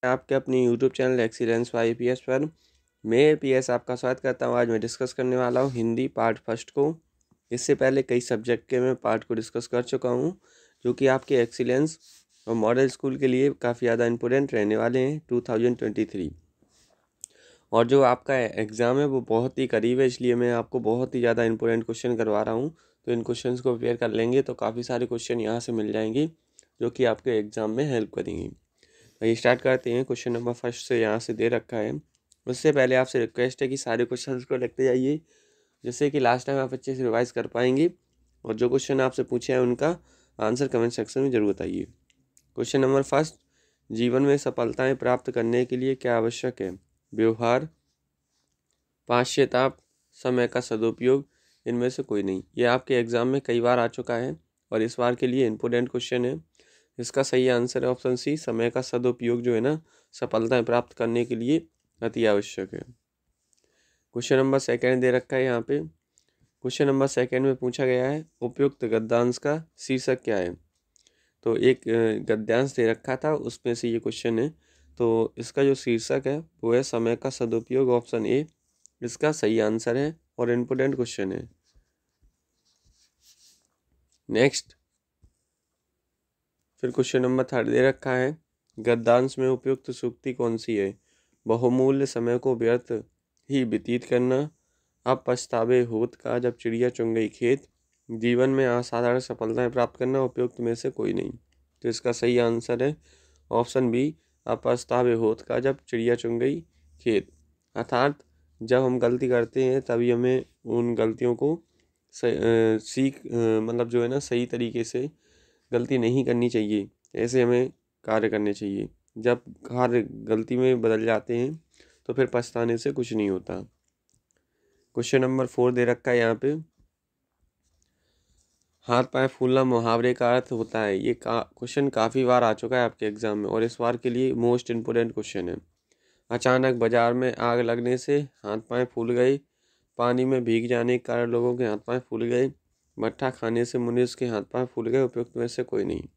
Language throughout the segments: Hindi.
आपके अपनी YouTube channel excellence Y P S पर मैं पीएस आपका स्वागत करता हूँ। आज मैं डिस्कस करने वाला हूँ हिंदी पार्ट फर्स्ट को। इससे पहले कई सब्जेक्ट के मैं पार्ट को डिस्कस कर चुका हूँ, जो कि आपके एक्सीलेंस और मॉडल स्कूल के लिए काफ़ी ज़्यादा इम्पोर्टेंट रहने वाले हैं 2023। और जो आपका एग्ज़ाम है वो बहुत ही करीब है, इसलिए मैं आपको बहुत ही ज़्यादा इम्पोर्टेंट क्वेश्चन करवा रहा हूँ। तो इन क्वेश्चंस को प्रिपेयर कर लेंगे तो काफ़ी सारे क्वेश्चन यहाँ से मिल जाएंगे, जो कि आपके एग्ज़ाम में हेल्प करेंगी। तो स्टार्ट करते हैं। क्वेश्चन नंबर फर्स्ट से यहाँ से दे रखा है। उससे पहले आपसे रिक्वेस्ट है कि सारे क्वेश्चंस को लिखते जाइए, जिससे कि लास्ट टाइम आप अच्छे से रिवाइज कर पाएंगे। और जो क्वेश्चन आपसे पूछे हैं उनका आंसर कमेंट सेक्शन में जरूर बताइए। क्वेश्चन नंबर फर्स्ट, जीवन में सफलताएं प्राप्त करने के लिए क्या आवश्यक है? व्यवहार, पाश्चाताप, समय का सदुपयोग, इनमें से कोई नहीं। ये आपके एग्जाम में कई बार आ चुका है और इस बार के लिए इम्पोर्टेंट क्वेश्चन है। इसका सही आंसर है ऑप्शन सी, समय का सदुपयोग जो है ना, सफलताएं प्राप्त करने के लिए अति आवश्यक है। क्वेश्चन नंबर सेकंड दे रखा है यहाँ पे। क्वेश्चन नंबर सेकंड में पूछा गया है उपयुक्त गद्यांश का शीर्षक क्या है? तो एक गद्यांश दे रखा था, उसमें से ये क्वेश्चन है। तो इसका जो शीर्षक है वो है समय का सदुपयोग, ऑप्शन ए इसका सही आंसर है और इम्पोर्टेंट क्वेश्चन है। नेक्स्ट, फिर क्वेश्चन नंबर थर्ड दे रखा है गद्यांश में उपयुक्त सूक्ति कौन सी है? बहुमूल्य समय को व्यर्थ ही व्यतीत करना, अब पछतावे होत का जब चिड़िया चुन गई खेत, जीवन में असाधारण सफलताएं प्राप्त करना, उपयुक्त में से कोई नहीं। तो इसका सही आंसर है ऑप्शन बी, अब पछतावे होत का जब चिड़िया चुन गई खेत। अर्थात जब हम गलती करते हैं तभी हमें उन गलतियों को मतलब जो है ना, सही तरीके से गलती नहीं करनी चाहिए, ऐसे हमें कार्य करने चाहिए। जब कार्य गलती में बदल जाते हैं तो फिर पछताने से कुछ नहीं होता। क्वेश्चन नंबर 4 दे रखा है यहाँ पे, हाथ पांव फूलना मुहावरे का अर्थ होता है। ये क्वेश्चन काफ़ी बार आ चुका है आपके एग्जाम में और इस बार के लिए मोस्ट इम्पोर्टेंट क्वेश्चन है। अचानक बाजार में आग लगने से हाथ पांव फूल गए, पानी में भीग जाने के कारण लोगों के हाथ पांव फूल गए, मट्ठा खाने से मुनीस के हाथ पांव फूल गए, उपयुक्त में से कोई नहीं।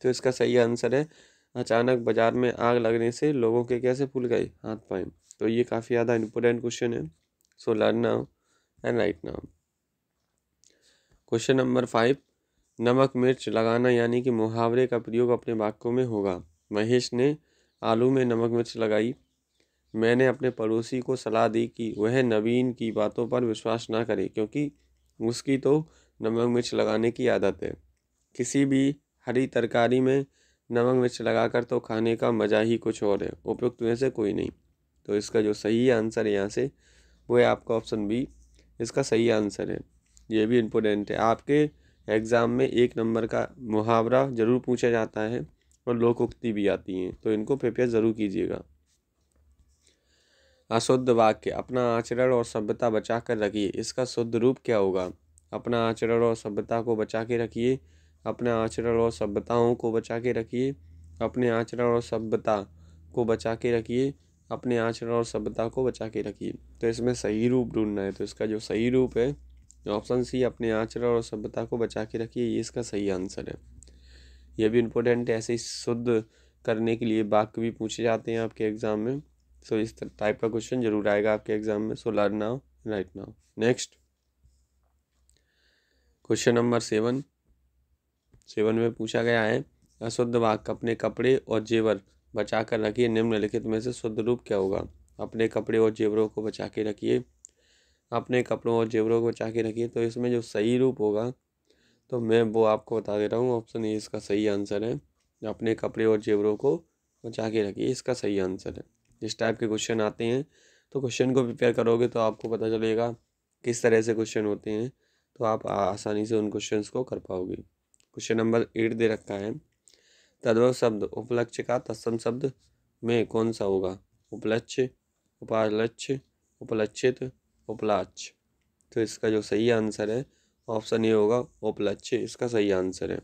तो इसका सही आंसर है अचानक बाजार में आग लगने से लोगों के कैसे फूल गए? हाथ पांव। तो ये काफ़ी ज़्यादा इम्पोर्टेंट क्वेश्चन है। So learn now and right now. Question number 5, नमक मिर्च लगाना यानी कि मुहावरे का प्रयोग अपने वाक्यों में होगा। महेश ने आलू में नमक मिर्च लगाई। मैंने अपने पड़ोसी को सलाह दी कि वह नवीन की बातों पर विश्वास ना करे, क्योंकि उसकी तो नमक मिर्च लगाने की आदत है। किसी भी हरी तरकारी में नमक मिर्च लगाकर तो खाने का मज़ा ही कुछ और है, उपयुक्त में से कोई नहीं। तो इसका जो सही आंसर है यहाँ से वो है आपका ऑप्शन बी, इसका सही आंसर है। ये भी इम्पोर्टेंट है, आपके एग्ज़ाम में 1 नंबर का मुहावरा ज़रूर पूछा जाता है और लोकोक्ति भी आती हैं, तो इनको प्रिपेयर ज़रूर कीजिएगा। अशुद्ध वाक्य, अपना आचरण और सभ्यता बचा कर रखिए, इसका शुद्ध रूप क्या होगा? अपना आचरण और सभ्यता को बचा के रखिए, अपने आचरण और सभ्यताओं को बचा के रखिए, अपने आचरण और सभ्यता को बचा के रखिए, अपने आचरण और सभ्यता को बचा के रखिए। तो इसमें सही रूप ढूंढना है, तो इसका जो सही रूप है ऑप्शन सी, अपने आचरण और सभ्यता को बचा के रखिए, ये इसका सही आंसर है। ये भी इम्पोर्टेंट है, ऐसे ही शुद्ध करने के लिए वाक्य भी पूछे जाते हैं आपके एग्जाम में। सो इस टाइप का क्वेश्चन जरूर आएगा आपके एग्जाम में। So learn now right now. Next, question number 7 में पूछा गया है अशुद्ध वाक्य, अपने कपड़े और जेवर बचा कर रखिए, निम्नलिखित में से शुद्ध रूप क्या होगा? अपने कपड़े और जेवरों को बचा के रखिए, अपने कपड़ों और जेवरों को बचा के रखिए। तो इसमें जो सही रूप होगा तो मैं वो आपको बता दे रहा हूँ, ऑप्शन ए इसका सही आंसर है। अपने कपड़े और जेवरों को बचा के रखिए, इसका सही आंसर है। इस टाइप के क्वेश्चन आते हैं तो क्वेश्चन को प्रिपेयर करोगे तो आपको पता चलेगा किस तरह से क्वेश्चन होते हैं, तो आप आसानी से उन क्वेश्चंस को कर पाओगे। क्वेश्चन नंबर 8 दे रखा है, तद्भव शब्द उपलक्ष्य का तत्सम शब्द में कौन सा होगा? उपलक्ष्य, उपालक्ष्य, उपलक्षित, उपलाक्ष्य। तो इसका जो सही आंसर है ऑप्शन ए होगा उपलक्ष्य, इसका सही आंसर है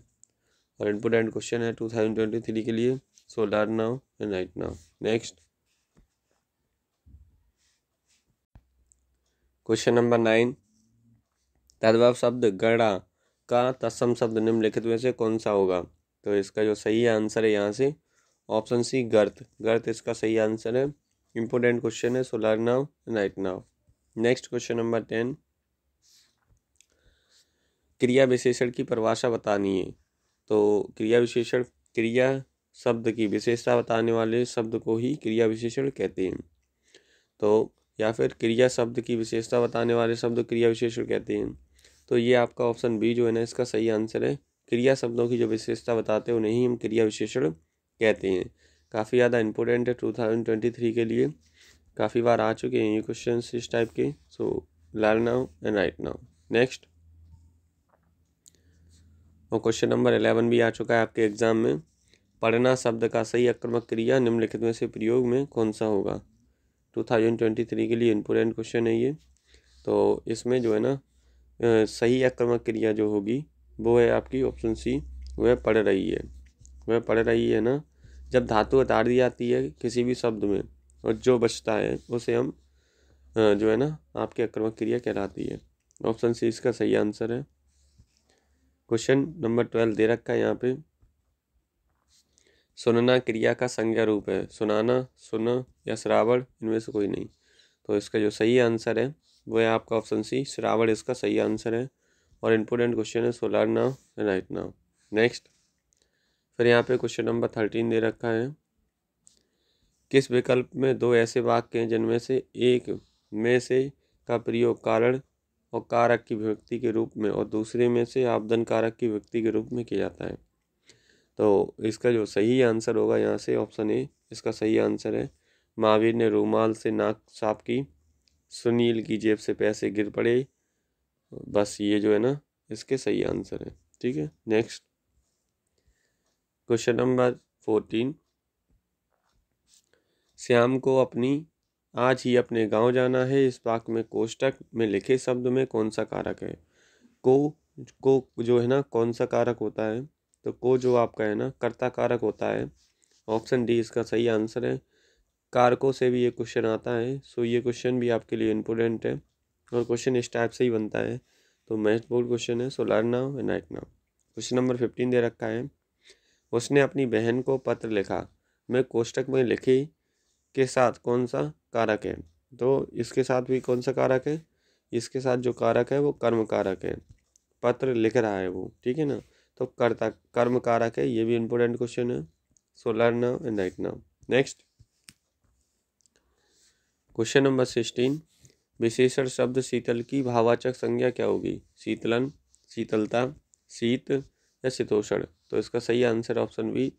और इम्पोर्टेंट क्वेश्चन है 2023 के लिए। So learn now and right now. Next, question number 9, तद्भव शब्द गणा का तत्सम शब्द निम्नलिखित में से कौन सा होगा? तो इसका जो सही आंसर है यहाँ से ऑप्शन सी गर्त, गर्त इसका सही आंसर है। इम्पोर्टेंट क्वेश्चन है, so learn now right now. Next question number 10, क्रिया विशेषण की परिभाषा बतानी है। तो क्रिया विशेषण, क्रिया शब्द की विशेषता बताने वाले शब्द को ही क्रिया विशेषण कहते हैं। तो या फिर क्रिया शब्द की विशेषता बताने वाले शब्द क्रिया विशेषण कहते हैं। तो ये आपका ऑप्शन बी जो है ना इसका सही आंसर है। क्रिया शब्दों की जो विशेषता बताते हैं उन्हें ही हम क्रिया विशेषण कहते हैं। काफ़ी ज़्यादा इंपॉर्टेंट है 2023 के लिए, काफ़ी बार आ चुके हैं ये क्वेश्चन इस टाइप के। So learn now and right now. Next, और क्वेश्चन नंबर 11 भी आ चुका है आपके एग्जाम में। पढ़ना शब्द का सही आक्रामक क्रिया निम्नलिखित में से प्रयोग में कौन सा होगा। 2023 के लिए इम्पोर्टेंट क्वेश्चन है ये। तो इसमें जो है ना सही आक्रामक क्रिया जो होगी वो है आपकी ऑप्शन सी, वह पढ़ रही है। वह पढ़ रही है ना, जब धातु उतार दी जाती है किसी भी शब्द में और जो बचता है उसे हम जो है ना आपकी आक्रामक क्रिया कहलाती है। ऑप्शन सी इसका सही आंसर है। क्वेश्चन नंबर 12 दे रखा है यहाँ पे, सुनना क्रिया का संज्ञा रूप है। सुनाना, सुना या श्रावण, इनमें से कोई नहीं। तो इसका जो सही आंसर है वो है आपका ऑप्शन सी, श्रावण इसका सही आंसर है। और इम्पोर्टेंट क्वेश्चन है, so learn now and right now. Next, फिर यहाँ पे क्वेश्चन नंबर 13 दे रखा है, किस विकल्प में दो ऐसे वाक्य हैं जिनमें से एक में से का प्रयोग कारण और कारक की विभक्ति के रूप में और दूसरे में से आपदन कारक की विभक्ति के रूप में किया जाता है। तो इसका जो सही आंसर होगा यहाँ से ऑप्शन ए इसका सही आंसर है। महावीर ने रूमाल से नाक साफ की, सुनील की जेब से पैसे गिर पड़े, बस ये जो है ना इसके सही आंसर है। ठीक है। नेक्स्ट, क्वेश्चन नंबर 14, श्याम को आज ही अपने गांव जाना है। इस वाक्य में कोष्टक में लिखे शब्द में कौन सा कारक है। को जो है ना कौन सा कारक होता है, तो को जो आपका है ना कर्ता कारक होता है। ऑप्शन डी इसका सही आंसर है। कारकों से भी ये क्वेश्चन आता है, सो ये क्वेश्चन भी आपके लिए इम्पोर्टेंट है और क्वेश्चन इस टाइप से ही बनता है। तो महत्वपूर्ण क्वेश्चन है, so learn now and right now. Question number 15 दे रखा है, उसने अपनी बहन को पत्र लिखा में कोष्टक में लिखे के साथ कौन सा कारक है। तो इसके साथ भी कौन सा कारक है, इसके साथ जो कारक है वो कर्म कारक है। पत्र लिख रहा है वो, ठीक है ना, तो कर्ता कर्म कारक है। ये भी इम्पोर्टेंट क्वेश्चन है, so learn now and right now. Next, question number 16, विशेषण शब्द शीतल की भाववाचक संज्ञा क्या होगी। शीतलन, शीतलता, शीत या शीतोषण। तो इसका सही आंसर ऑप्शन बी,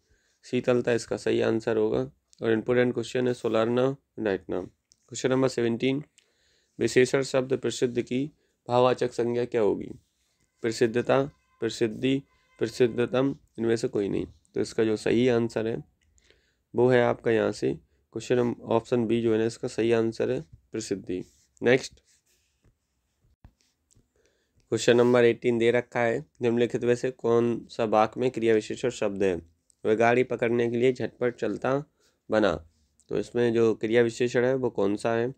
शीतलता इसका सही आंसर होगा और इम्पोर्टेंट क्वेश्चन है, so learn now right now. Question number 17, विशेषण शब्द प्रसिद्ध की भाववाचक संज्ञा क्या होगी। प्रसिद्धता, प्रसिद्धि, प्रसिद्धतम, इनमें से कोई नहीं। तो इसका जो सही आंसर है वो है आपका यहाँ से क्वेश्चन ऑप्शन बी जो है ना इसका सही आंसर है, प्रसिद्धि। नेक्स्ट, क्वेश्चन नंबर 18 दे रखा है, निम्नलिखित में से कौन सा वाक्य में क्रिया विशेषण शब्द है। वह गाड़ी पकड़ने के लिए झटपट चलता बना। तो इसमें जो क्रिया विशेषण है वो कौन सा है,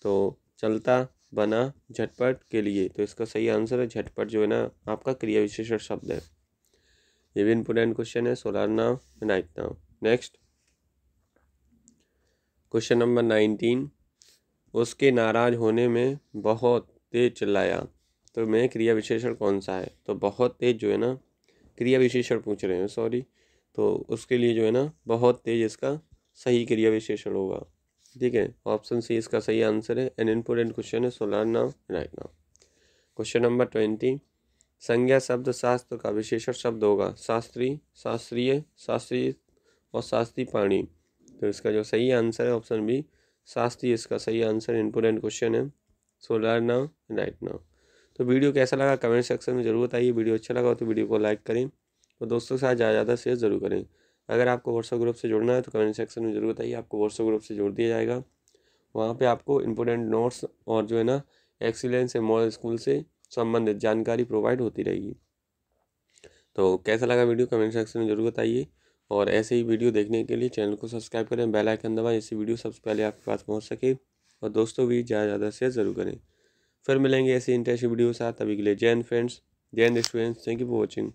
तो चलता बना झटपट के लिए। तो इसका सही आंसर है झटपट जो है ना आपका क्रिया विशेषण शब्द है। ये भी इम्पोर्टेंट क्वेश्चन है, so learn now and right now. Next, question number 19, उसके नाराज होने में बहुत तेज चिल्लाया। तो मैं क्रिया विशेषण कौन सा है, तो बहुत तेज जो है ना क्रिया विशेषण पूछ रहे हैं, सॉरी। तो उसके लिए जो है ना बहुत तेज इसका सही क्रिया विशेषण होगा। ठीक है, ऑप्शन सी इसका सही आंसर है। एन इम्पोर्टेंट क्वेश्चन है, so learn now right now. Question number 20, संज्ञा शब्द शास्त्र का विशेषण शब्द होगा। शास्त्री, शास्त्रीय, शास्त्री और शास्त्री पाणी। तो इसका जो सही आंसर है ऑप्शन बी, शास्त्री इसका सही आंसर। इम्पोर्टेंट क्वेश्चन है, so learn now right now. तो वीडियो कैसा लगा कमेंट सेक्शन में जरूर बताइए। वीडियो अच्छा लगा तो वीडियो को लाइक करें और दोस्तों के साथ ज़्यादा शेयर जरूर करें। अगर आपको व्हाट्सएप ग्रुप से जुड़ना है तो कमेंट सेक्शन में जरूर बताइए, आपको व्हाट्सएप ग्रुप से जोड़ दिया जाएगा। वहाँ पे आपको इम्पोर्टेंट नोट्स और जो है ना एक्सीलेंस मॉडल स्कूल से संबंधित जानकारी प्रोवाइड होती रहेगी। तो कैसा लगा वीडियो कमेंट सेक्शन में जरूर बताइए और ऐसे ही वीडियो देखने के लिए चैनल को सब्सक्राइब करें, बेल आइकन दबाएं, ऐसी वीडियो सबसे पहले आपके पास पहुँच सके और दोस्तों भी ज़्यादा शेयर जरूर करें। फिर मिलेंगे ऐसी इंटरेस्टिंग वीडियो के साथ, तभी के लिए जय हिंद फ्रेंड्स, जय Hind students, thank you for watching.